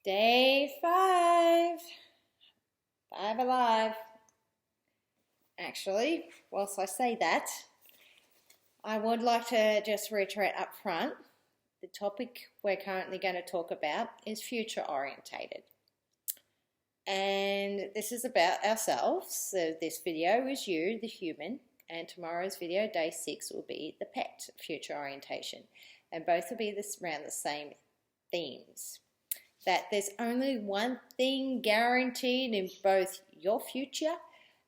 Day 5. 5 alive. Actually, whilst I say that, I would like to just reiterate up front, the topic we're currently going to talk about is future orientated. And this is about ourselves. So this video is you, the human, and tomorrow's video, day 6, will be the pet, future orientation. And both will be around the same themes. That there's only one thing guaranteed in both your future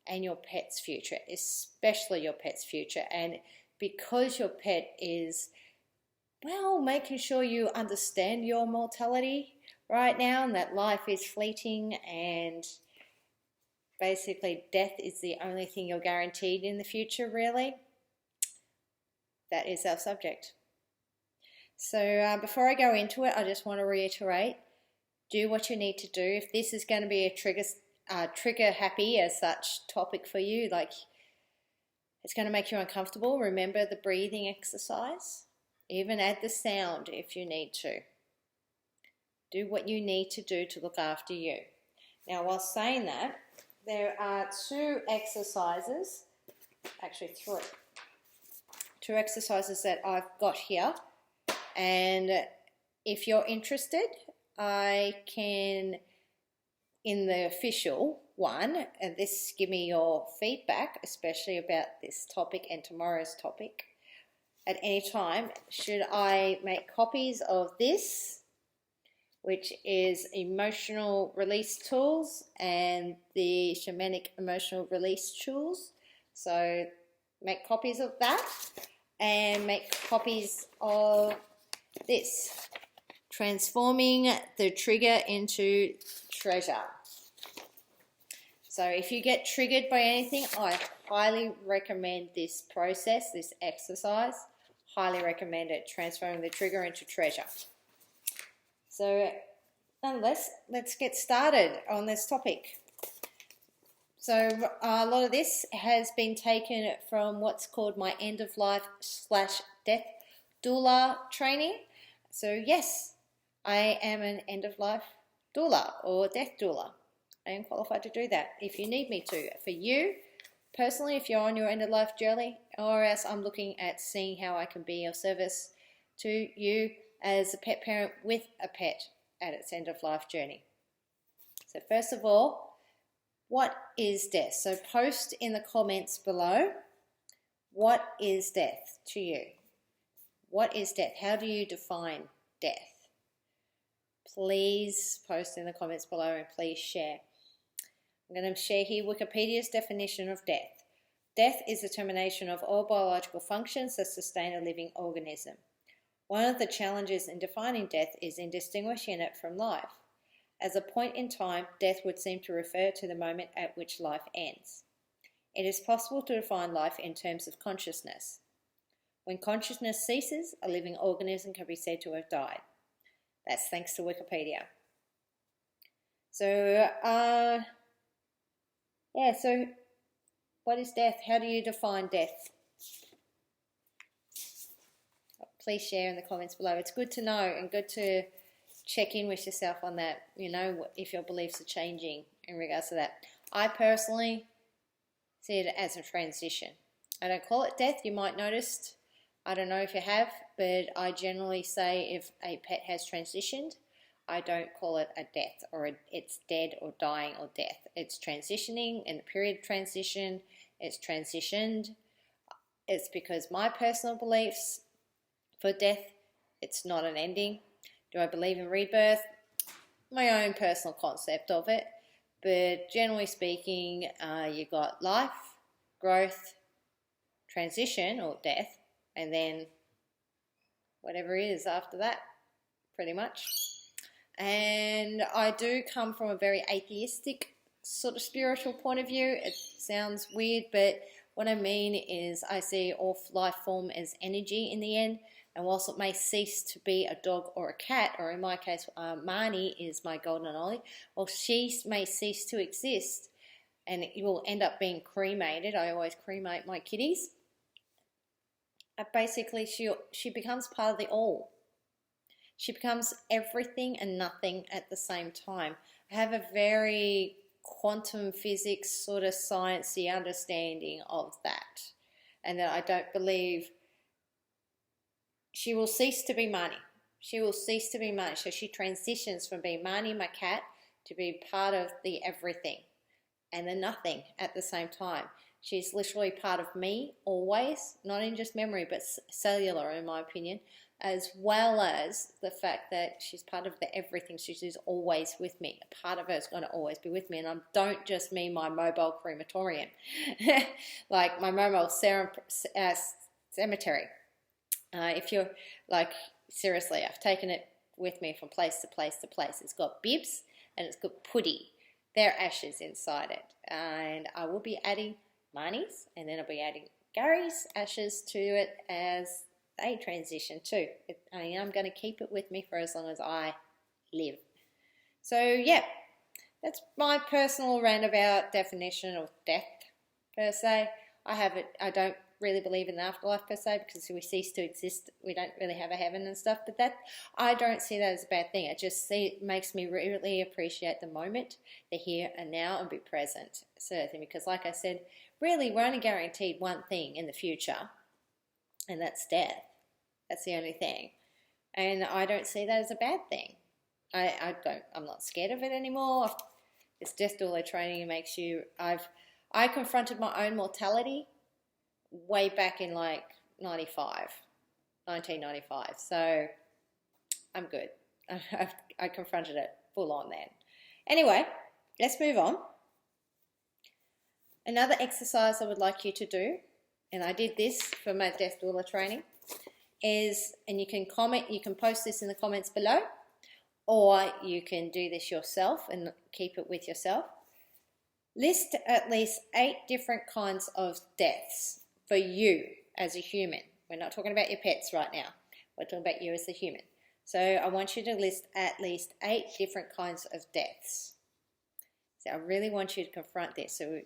and your pet's future, especially your pet's future. And because your pet is, well, making sure you understand your mortality right now and that life is fleeting and basically death is the only thing you're guaranteed in the future, really, that is our subject. So before I go into it, I just want to reiterate, do what you need to do. If this is going to be a trigger happy as such topic for you, like it's going to make you uncomfortable, remember the breathing exercise. Even add the sound if you need to. Do what you need to do to look after you. Now, while saying that, there are 2 exercises, actually 3. 2 exercises that I've got here. And if you're interested, I can, in the official one, and this, give me your feedback, especially about this topic and tomorrow's topic, at any time. Should I make copies of this, which is emotional release tools and the shamanic emotional release tools? So make copies of that and make copies of this, transforming the trigger into treasure. So if you get triggered by anything, I highly recommend this process, this exercise. Highly recommend it, transforming the trigger into treasure. So nonetheless, let's get started on this topic. So a lot of this has been taken from what's called my end-of-life/death doula training. So yes, I am an end-of-life doula or death doula. I am qualified to do that if you need me to. For you, personally, if you're on your end-of-life journey, or else I'm looking at seeing how I can be of service to you as a pet parent with a pet at its end-of-life journey. So first of all, what is death? So post in the comments below, what is death to you? What is death? How do you define death? Please post in the comments below and please share. I'm going to share here Wikipedia's definition of death. Death is the termination of all biological functions that sustain a living organism. One of the challenges in defining death is in distinguishing it from life. As a point in time, death would seem to refer to the moment at which life ends. It is possible to define life in terms of consciousness. When consciousness ceases, a living organism can be said to have died. That's thanks to Wikipedia. So, so what is death? How do you define death? Please share in the comments below. It's good to know and good to check in with yourself on that, you know, if your beliefs are changing in regards to that. I personally see it as a transition. I don't call it death. You might notice, I don't know if you have, but I generally say if a pet has transitioned, I don't call it a death or it's dead or dying or death. It's transitioning. In the period of transition, it's transitioned. It's because my personal beliefs for death, it's not an ending. Do I believe in rebirth? My own personal concept of it. But generally speaking, you got life, growth, transition or death, and then whatever it is after that, pretty much. And I do come from a very atheistic sort of spiritual point of view. It sounds weird, but what I mean is I see all life form as energy in the end. And whilst it may cease to be a dog or a cat, or in my case, Marnie is my Golden Oldie, well, she may cease to exist and it will end up being cremated. I always cremate my kitties. Basically, she becomes part of the all. She becomes everything and nothing at the same time. I have a very quantum physics sort of sciencey understanding of that, and that I don't believe she will cease to be Marnie. She will cease to be Marnie. So she transitions from being Marnie, my cat, to be part of the everything and the nothing at the same time. She's literally part of me always, not in just memory, but cellular, in my opinion, as well as the fact that she's part of the everything. She's always with me. A part of her is going to always be with me. And I don't just mean my mobile crematorium, like my mobile cemetery. If you're like, seriously, I've taken it with me from place to place to place. It's got bibs and it's got putty. There are ashes inside it. And I will be adding Marnie's, and then I'll be adding Gary's ashes to it as they transition too. I'm going to keep it with me for as long as I live. So yeah, that's my personal roundabout definition of death per se. I don't really believe in the afterlife per se, because we cease to exist. We don't really have a heaven and stuff, but that, I don't see that as a bad thing. It makes me really appreciate the moment, the here and now, and be present, certainly, because like I said, really we're only guaranteed one thing in the future, and that's death. That's the only thing, and I don't see that as a bad thing. I'm not scared of it anymore. This death doula training makes you. I confronted my own mortality way back in like 1995. So I'm good. I confronted it full on then. Anyway, let's move on. Another exercise I would like you to do, and I did this for my death doula training, is, and you can comment, you can post this in the comments below, or you can do this yourself and keep it with yourself. List at least 8 different kinds of deaths for you as a human. We're not talking about your pets right now. We're talking about you as a human. So I want you to list at least 8 different kinds of deaths. So I really want you to confront this. So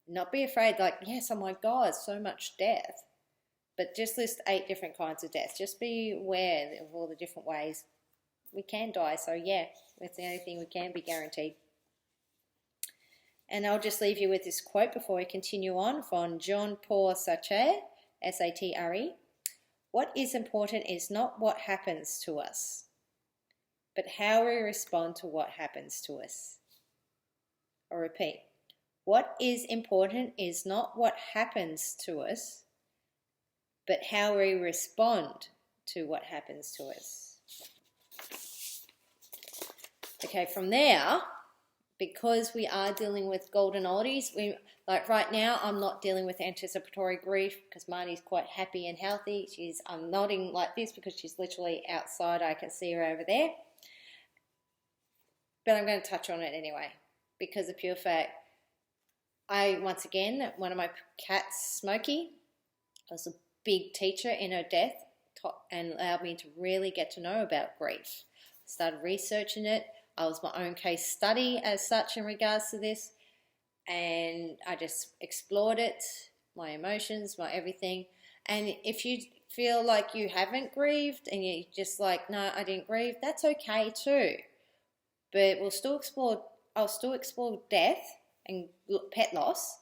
not be afraid, like, yes, oh my God, so much death. But just list 8 different kinds of deaths. Just be aware of all the different ways we can die. So yeah, that's the only thing we can be guaranteed. And I'll just leave you with this quote before we continue on from Jean-Paul Sartre, S-A-T-R-E. What is important is not what happens to us, but how we respond to what happens to us. I'll repeat. What is important is not what happens to us, but how we respond to what happens to us. Okay, from there, because we are dealing with golden oldies, like right now, I'm not dealing with anticipatory grief because Marnie's quite happy and healthy. I'm nodding like this because she's literally outside. I can see her over there. But I'm going to touch on it anyway because of pure fact. Once again, one of my cats, Smokey, was a big teacher in her death and allowed me to really get to know about grief. I started researching it. I was my own case study as such in regards to this, and I just explored it, my emotions, my everything. And if you feel like you haven't grieved and you're just like, no, I didn't grieve, that's okay too. But I'll still explore death and pet loss,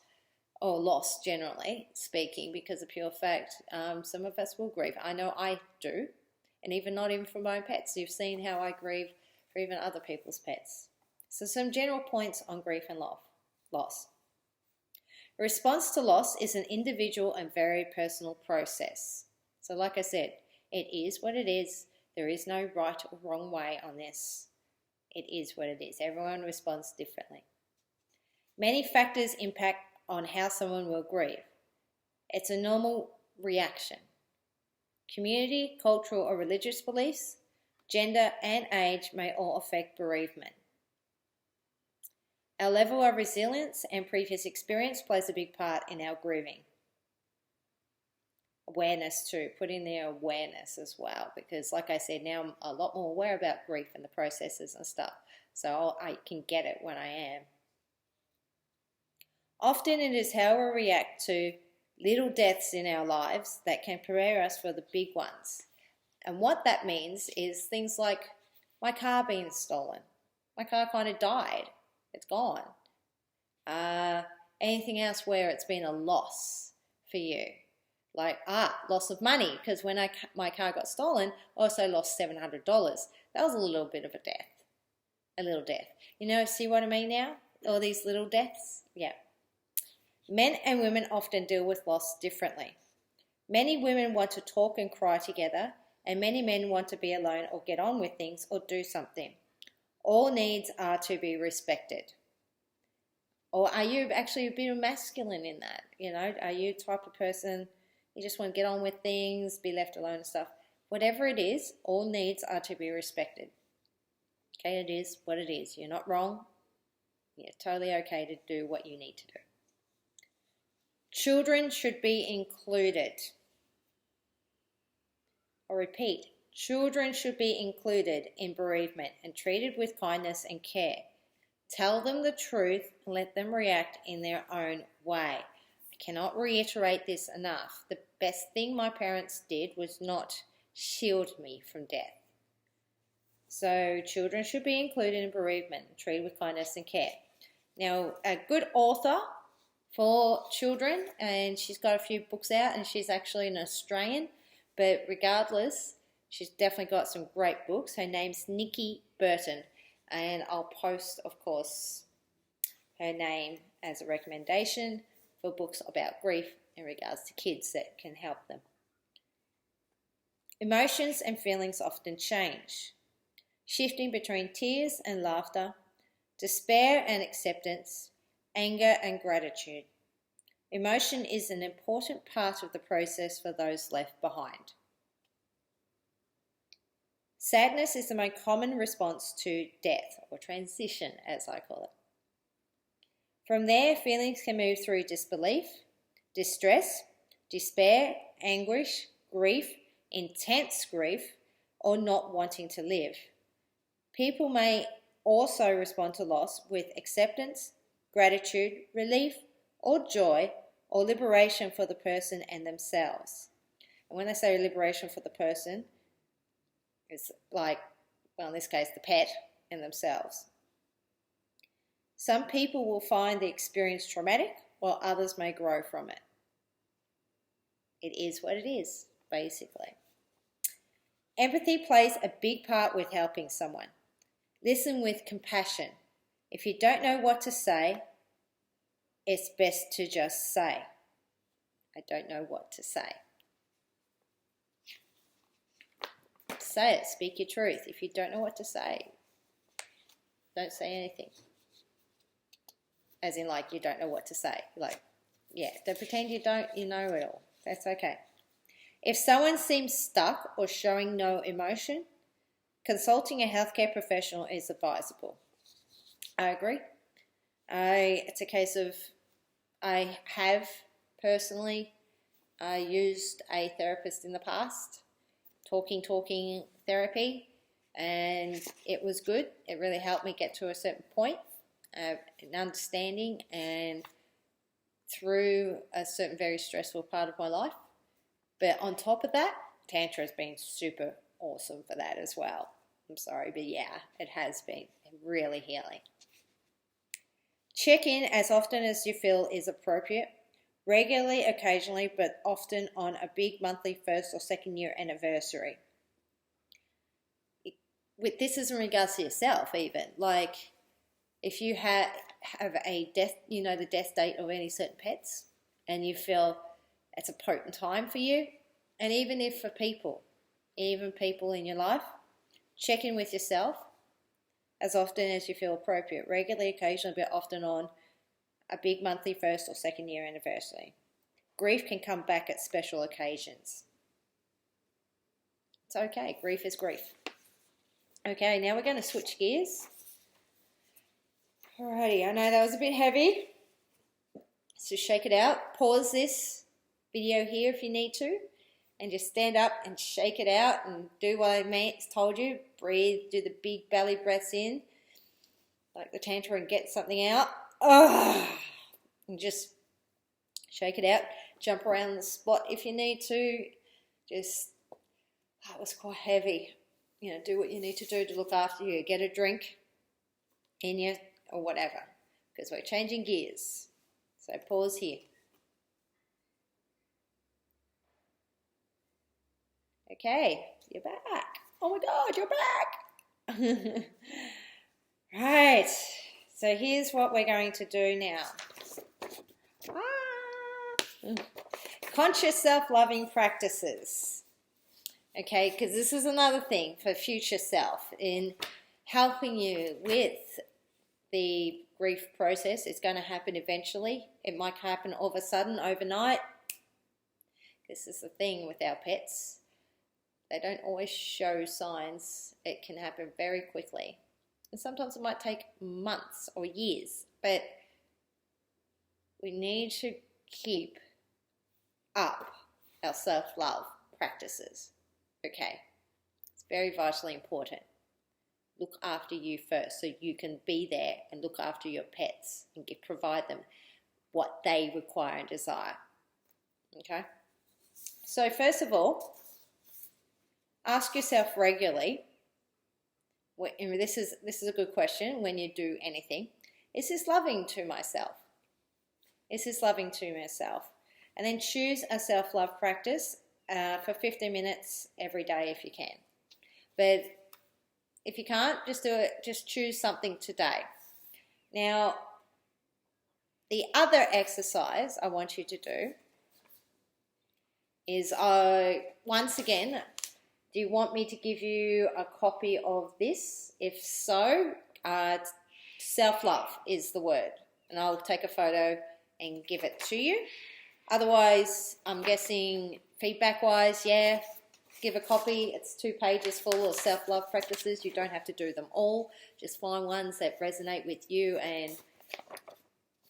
or loss generally speaking, because of pure fact, some of us will grieve. I know I do, and not even for my own pets. You've seen how I grieve for even other people's pets. So some general points on grief and loss. A response to loss is an individual and very personal process. So like I said, it is what it is. There is no right or wrong way on this. It is what it is. Everyone responds differently. Many factors impact on how someone will grieve. It's a normal reaction. Community, cultural or religious beliefs, gender and age may all affect bereavement. Our level of resilience and previous experience plays a big part in our grieving. Awareness too, put in there awareness as well, because like I said, now I'm a lot more aware about grief and the processes and stuff, so I can get it when I am. Often it is how we react to little deaths in our lives that can prepare us for the big ones. And what that means is things like my car being stolen. My car kind of died. It's gone. Anything else where it's been a loss for you? Like, loss of money, because when my car got stolen, I also lost $700. That was a little bit of a death. A little death. You know, see what I mean now? All these little deaths? Yeah. Men and women often deal with loss differently. Many women want to talk and cry together, and many men want to be alone or get on with things or do something. All needs are to be respected. Or are you actually a bit masculine in that? You know, are you the type of person you just want to get on with things, be left alone and stuff? Whatever it is, all needs are to be respected. Okay, it is what it is. You're not wrong. You're totally okay to do what you need to do. Children should be included. I'll repeat, children should be included in bereavement and treated with kindness and care. Tell them the truth and let them react in their own way. I cannot reiterate this enough. The best thing my parents did was not shield me from death. So children should be included in bereavement and treated with kindness and care. Now, a good author for children, and she's got a few books out, and she's actually an Australian, but regardless, she's definitely got some great books. Her name's Nikki Burton, and I'll post, of course, her name as a recommendation for books about grief in regards to kids that can help them. Emotions and feelings often change, shifting between tears and laughter, despair and acceptance, anger and gratitude. Emotion is an important part of the process for those left behind. Sadness is the most common response to death, or transition as I call it. From there, feelings can move through disbelief, distress, despair, anguish, grief, intense grief, or not wanting to live. People may also respond to loss with acceptance, gratitude, relief, or joy, or liberation for the person and themselves. And when I say liberation for the person, it's like, well, in this case, the pet and themselves. Some people will find the experience traumatic, while others may grow from it. It is what it is, basically. Empathy plays a big part with helping someone. Listen with compassion. If you don't know what to say, it's best to just say, I don't know what to say. Say it, speak your truth. If you don't know what to say, don't say anything. As in, like, you don't know what to say. Like, yeah, don't pretend you know it all. That's okay. If someone seems stuck or showing no emotion, consulting a healthcare professional is advisable. I agree. It's a case of, I have personally used a therapist in the past, talking therapy, and it was good. It really helped me get to a certain point, an understanding, and through a certain very stressful part of my life. But on top of that, Tantra has been super awesome for that as well. I'm sorry, but yeah, it has been really healing. Check in as often as you feel is appropriate, regularly, occasionally, but often on a big monthly first or second year anniversary. With this is in regards to yourself even, like if you have a death, the death date of any certain pets, and you feel it's a potent time for you, and even if for people in your life, check in with yourself as often as you feel appropriate, regularly, occasionally, but often on a big monthly first or second year anniversary. Grief can come back at special occasions. It's okay, grief is grief. Okay, now we're going to switch gears. Alrighty, I know that was a bit heavy, so shake it out. Pause this video here if you need to, and just stand up and shake it out and do what I told you. Breathe, do the big belly breaths in, like the Tantra, and get something out. And just shake it out. Jump around the spot if you need to. Just That was quite heavy. You know, do what you need to do to look after you. Get a drink in you or whatever, because we're changing gears. So pause here. Okay, you're back. Oh my God, you're back. Right, so here's what we're going to do now. Conscious self-loving practices. Okay, because this is another thing for future self in helping you with the grief process. It's going to happen eventually. It might happen all of a sudden, overnight. This is the thing with our pets. They don't always show signs. It can happen very quickly. And sometimes it might take months or years. But we need to keep up our self-love practices. Okay, it's very vitally important. Look after you first so you can be there and look after your pets and provide them what they require and desire. Okay, so first of all, ask yourself regularly, and this is a good question when you do anything, is this loving to myself? Is this loving to myself? And then choose a self-love practice for 15 minutes every day if you can. But if you can't, just do it. Just choose something today. Now, the other exercise I want you to do is, once again, do you want me to give you a copy of this? If so, self-love is the word. And I'll take a photo and give it to you. Otherwise, I'm guessing feedback-wise, yeah, give a copy. It's 2 pages full of self-love practices. You don't have to do them all. Just find ones that resonate with you and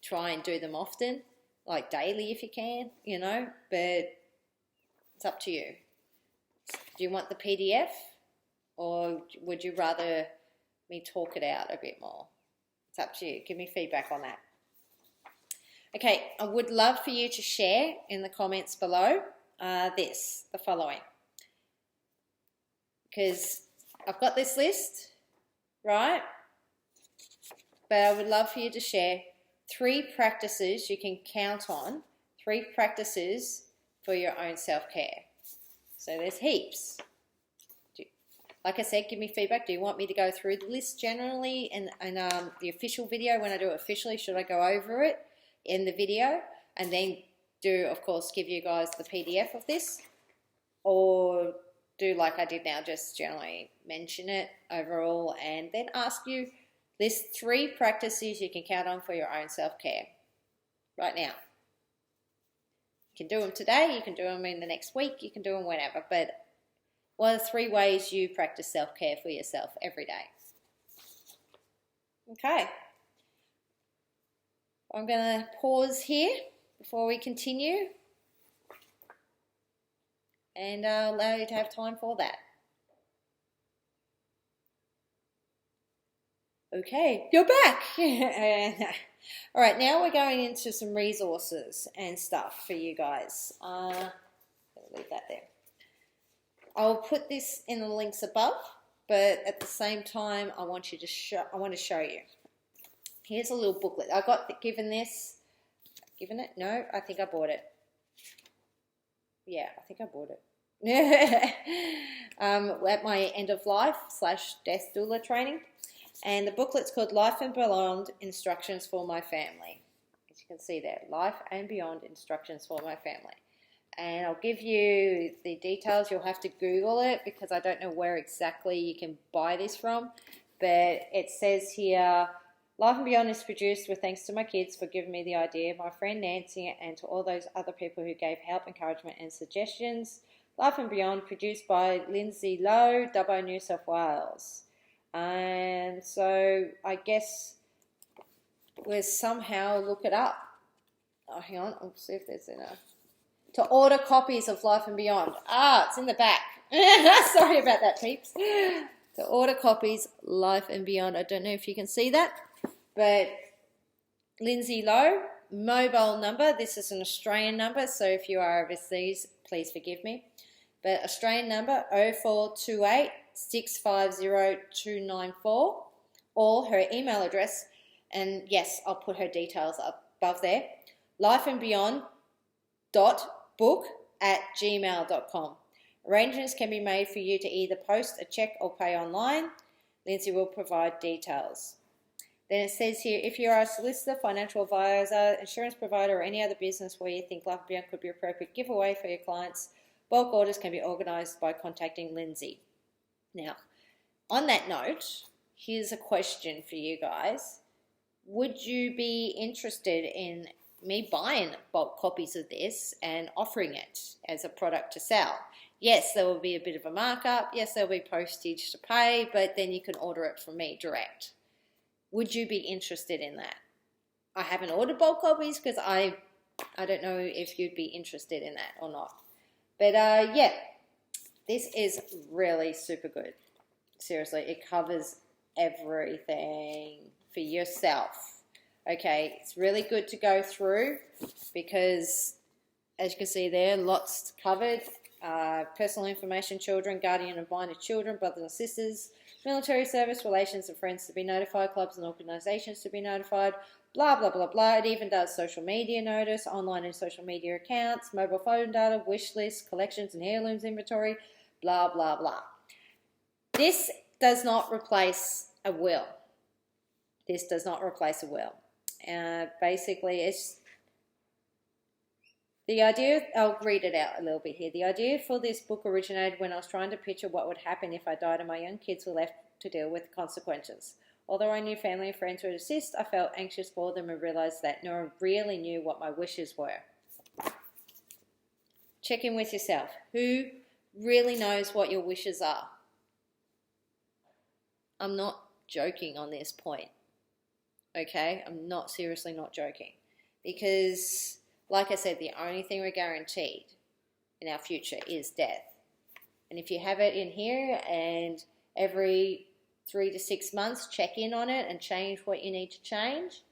try and do them often, like daily if you can, you know, but it's up to you. Do you want the PDF or would you rather me talk it out a bit more? It's up to you. Give me feedback on that. Okay, I would love for you to share in the comments below the following. Because I've got this list, right? But I would love for you to share 3 practices you can count on, 3 practices for your own self-care. So there's heaps. Like I said, give me feedback. Do you want me to go through the list generally and the official video, when I do it officially, should I go over it in the video and then do, of course, give you guys the PDF of this, or do like I did now, just generally mention it overall and then ask you, list 3 practices you can count on for your own self-care right now. You can do them today, you can do them in the next week, you can do them whenever, but what are 3 ways you practice self-care for yourself every day? Okay. I'm going to pause here before we continue and allow you to have time for that. Okay, you're back. All right, now we're going into some resources and stuff for you guys. I'll leave that there. I'll put this in the links above, but at the same time, I want to show you. Here's a little booklet. I got given this. Given it? No, I think I bought it. Yeah, I think I bought it. At my end of life / death doula training. And the booklet's called Life and Beyond Instructions for My Family. As you can see there, Life and Beyond Instructions for My Family. And I'll give you the details. You'll have to Google it because I don't know where exactly you can buy this from. But it says here, Life and Beyond is produced with thanks to my kids for giving me the idea, my friend Nancy, and to all those other people who gave help, encouragement and suggestions. Life and Beyond, produced by Lindsay Lowe, Dubbo, New South Wales. And so I guess we'll somehow look it up. Oh, hang on, I'll see if there's enough. To order copies of Life and Beyond. Ah, it's in the back. Sorry about that, peeps. To order copies, Life and Beyond. I don't know if you can see that. But Lindsay Lowe, mobile number. This is an Australian number, so if you are overseas, please forgive me. But Australian number 0428 650 294, or her email address, and yes, I'll put her details up above there, lifeandbeyond.book@gmail.com. Arrangements can be made for you to either post a check or pay online. Lindsay will provide details. Then it says here, if you are a solicitor, financial advisor, insurance provider, or any other business where you think Life and Beyond could be appropriate giveaway for your clients, bulk orders can be organised by contacting Lindsay. Now, on that note, here's a question for you guys. Would you be interested in me buying bulk copies of this and offering it as a product to sell? Yes, there will be a bit of a markup. Yes, there will be postage to pay, but then you can order it from me direct. Would you be interested in that? I haven't ordered bulk copies because I don't know if you'd be interested in that or not. But yeah, this is really super good. Seriously, it covers everything for yourself. Okay, it's really good to go through because, as you can see there, lots covered. Personal information, children, guardian and minor children, brothers and sisters, military service, relations and friends to be notified, clubs and organisations to be notified, blah, blah, blah, blah. It even does social media notice, online and social media accounts, mobile phone data, wish lists, collections and heirlooms inventory, blah, blah, blah. This does not replace a will. This does not replace a will. Basically, it's the idea, I'll read it out a little bit here. The idea for this book originated when I was trying to picture what would happen if I died and my young kids were left to deal with the consequences. Although I knew family and friends would assist, I felt anxious for them and realised that no one really knew what my wishes were. Check in with yourself. Who really knows what your wishes are? I'm not joking on this point. Okay? I'm not, seriously not joking. Because, like I said, the only thing we're guaranteed in our future is death. And if you have it in here and every 3 to 6 months check in on it and change what you need to change,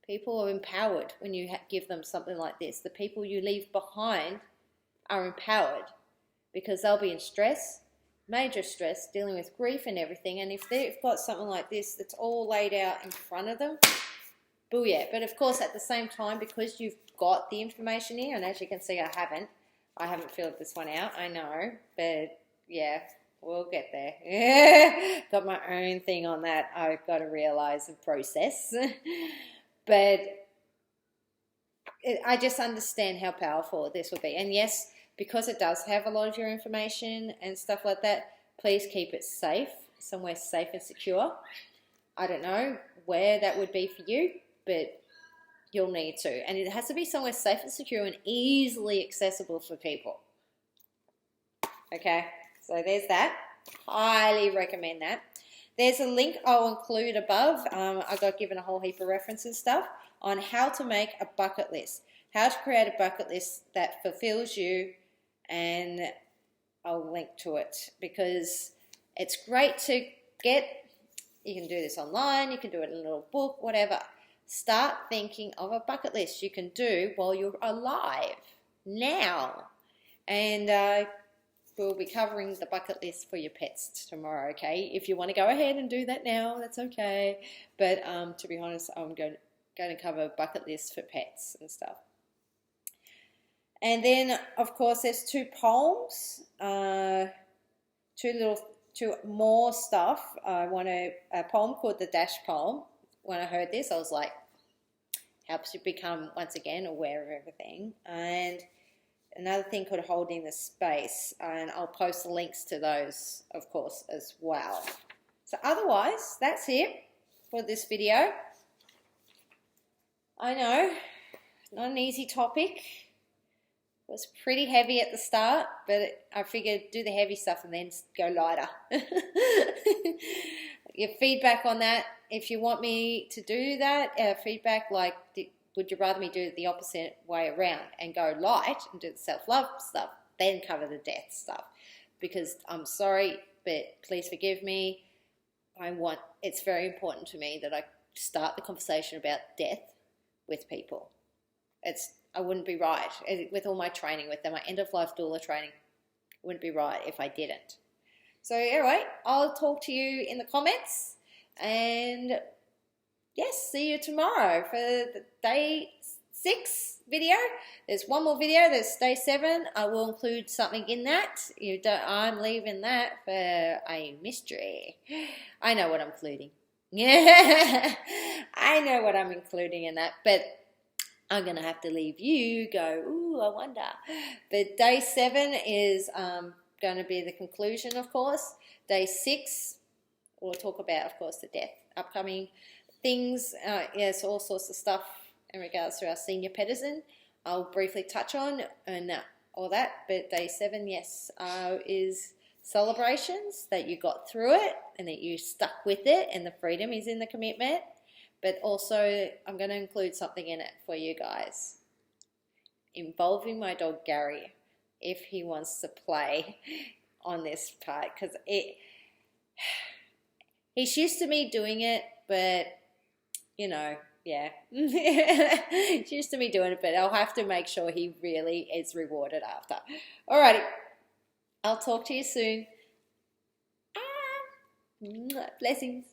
people are empowered when you give them something like this. The people you leave behind are empowered because they'll be in stress, major stress, dealing with grief and everything. And if they've got something like this that's all laid out in front of them, booyah. But of course, at the same time, because you've got the information here, and as you can see, I haven't filled this one out, I know, but yeah, we'll get there. Got my own thing on that I've got to realize and process. But I just understand how powerful this will be. And yes, because it does have a lot of your information and stuff like that, please keep it safe, somewhere safe and secure. I don't know where that would be for you, but you'll need to. And it has to be somewhere safe and secure and easily accessible for people. Okay, so there's that. Highly recommend that. There's a link I'll include above. I got given a whole heap of references stuff on how to make a bucket list, how to create a bucket list that fulfills you, and I'll link to it because it's great to get. You can do this online, you can do it in a little book, whatever. Start thinking of a bucket list you can do while you're alive, now. And we'll be covering the bucket list for your pets tomorrow, okay? If you want to go ahead and do that now, that's okay. But to be honest, I'm going to cover bucket lists for pets and stuff. And then, of course, there's 2 poems, 2 more stuff. I want a poem called The Dash Poem. When I heard this, I was like, helps you become, once again, aware of everything. And another thing called Holding the Space. And I'll post the links to those, of course, as well. So otherwise, that's it for this video. I know, not an easy topic. It was pretty heavy at the start, but I figured do the heavy stuff and then go lighter. Your feedback on that, if you want me to do that, feedback like, would you rather me do it the opposite way around and go light and do the self-love stuff, then cover the death stuff? Because I'm sorry, but please forgive me. It's very important to me that I start the conversation about death with people. I wouldn't be right with all my training with them, my end-of-life doula training. It wouldn't be right if I didn't. So anyway, I'll talk to you in the comments, and yes, see you tomorrow for the day 6 video. There's one more video. There's day 7. I will include something in that. I'm leaving that for a mystery. I know what I'm including. Yeah, I know what I'm including in that, but I'm gonna have to leave you go. Ooh, I wonder. But day 7 is going to be the conclusion, of course. Day 6, we'll talk about, of course, the death, upcoming things. Yes, all sorts of stuff in regards to our senior pedizen. I'll briefly touch on and all that. But day 7, yes, is celebrations that you got through it and that you stuck with it, and the freedom is in the commitment. But also, I'm going to include something in it for you guys, involving my dog Gary, if he wants to play on this part, because he's used to me doing it, but you know, yeah, he's used to me doing it, but I'll have to make sure he really is rewarded after. Alrighty, I'll talk to you soon. Blessings.